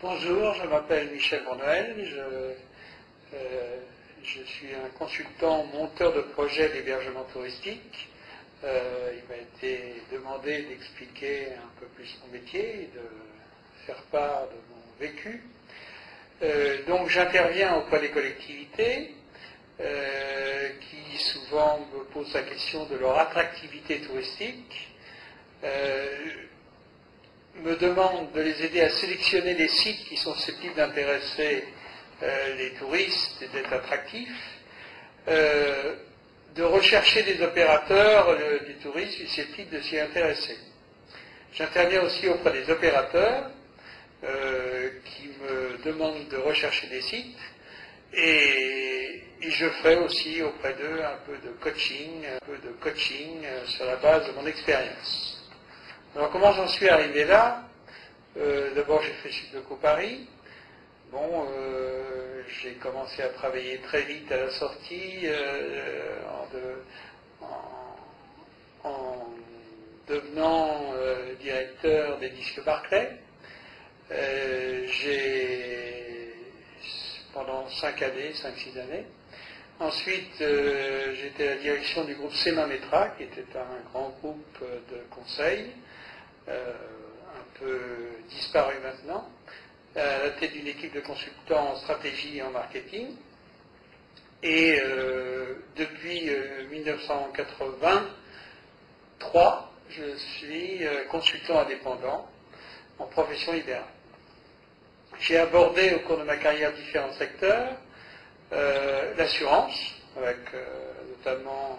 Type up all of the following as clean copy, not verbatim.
Bonjour, je m'appelle Michel Bournoël, je suis un consultant monteur de projets d'hébergement touristique. Il m'a été demandé d'expliquer un peu plus mon métier et de faire part de mon vécu. Donc j'interviens auprès des collectivités qui souvent me posent la question de leur attractivité touristique. Me demande de les aider à sélectionner les sites qui sont susceptibles d'intéresser les touristes et d'être attractifs, de rechercher des opérateurs des touristes susceptibles de s'y intéresser. J'interviens aussi auprès des opérateurs qui me demandent de rechercher des sites et je fais aussi auprès d'eux un peu de coaching sur la base de mon expérience. Alors comment j'en suis arrivé là? D'abord j'ai fait Sudoku Paris. Bon, j'ai commencé à travailler très vite à la sortie en devenant directeur des disques Barclay. Pendant 5-6 années. Ensuite, j'étais à la direction du groupe Semametra, qui était un grand groupe de conseil, un peu disparu maintenant, à la tête d'une équipe de consultants en stratégie et en marketing. Et depuis 1983, je suis consultant indépendant en profession libérale. J'ai abordé au cours de ma carrière différents secteurs, l'assurance, avec notamment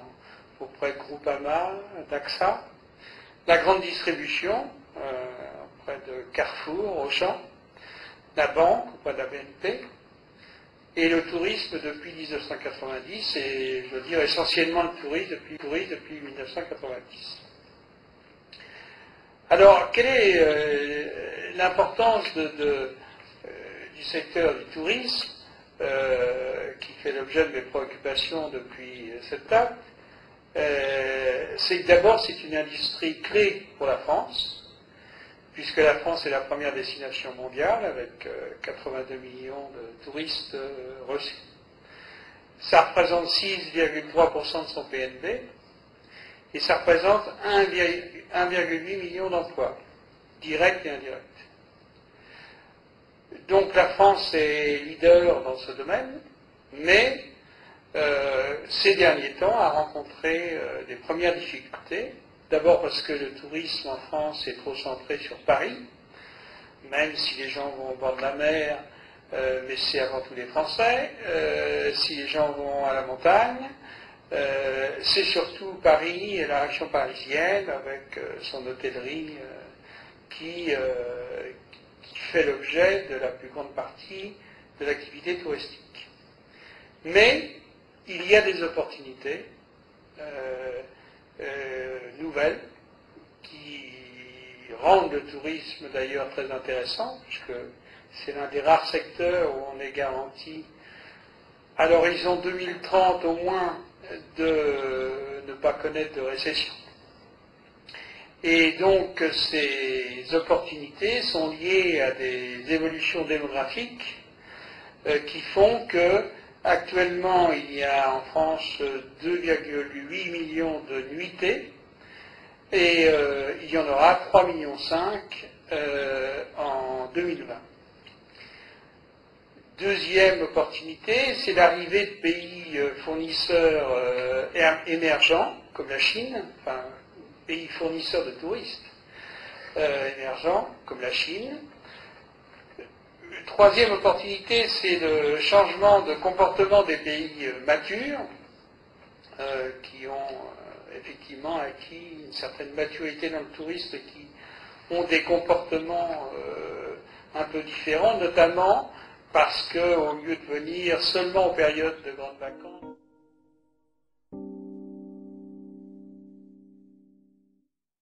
auprès de Groupama, d'AXA, la grande distribution, auprès de Carrefour, Auchan, la banque, auprès de la BNP, et le tourisme depuis 1990, et je veux dire essentiellement le tourisme depuis 1990. Alors, quelle est l'importance du secteur du tourisme, qui fait l'objet de mes préoccupations depuis cette date? C'est que d'abord c'est une industrie clé pour la France, puisque la France est la première destination mondiale avec 82 millions de touristes reçus. Ça représente 6,3% de son PNB et ça représente 1,8 million d'emplois, directs et indirects. Donc la France est leader dans ce domaine, mais ces derniers temps a rencontré des premières difficultés. D'abord parce que le tourisme en France est trop centré sur Paris, même si les gens vont au bord de la mer, mais c'est avant tout les Français. Si les gens vont à la montagne, c'est surtout Paris et la région parisienne avec son hôtellerie qui fait l'objet de la plus grande partie de l'activité touristique. Mais il y a des opportunités nouvelles qui rendent le tourisme d'ailleurs très intéressant, puisque c'est l'un des rares secteurs où on est garanti à l'horizon 2030 au moins de ne pas connaître de récession. Et donc ces opportunités sont liées à des évolutions démographiques qui font que actuellement il y a en France 2,8 millions de nuitées et il y en aura 3,5 millions en 2020. Deuxième opportunité, c'est l'arrivée de pays fournisseurs émergents comme la Chine, enfin pays fournisseurs de touristes émergents comme la Chine. Troisième opportunité, c'est le changement de comportement des pays matures qui ont effectivement acquis une certaine maturité dans le tourisme et qui ont des comportements un peu différents, notamment parce qu'au lieu de venir seulement aux périodes de grandes vacances,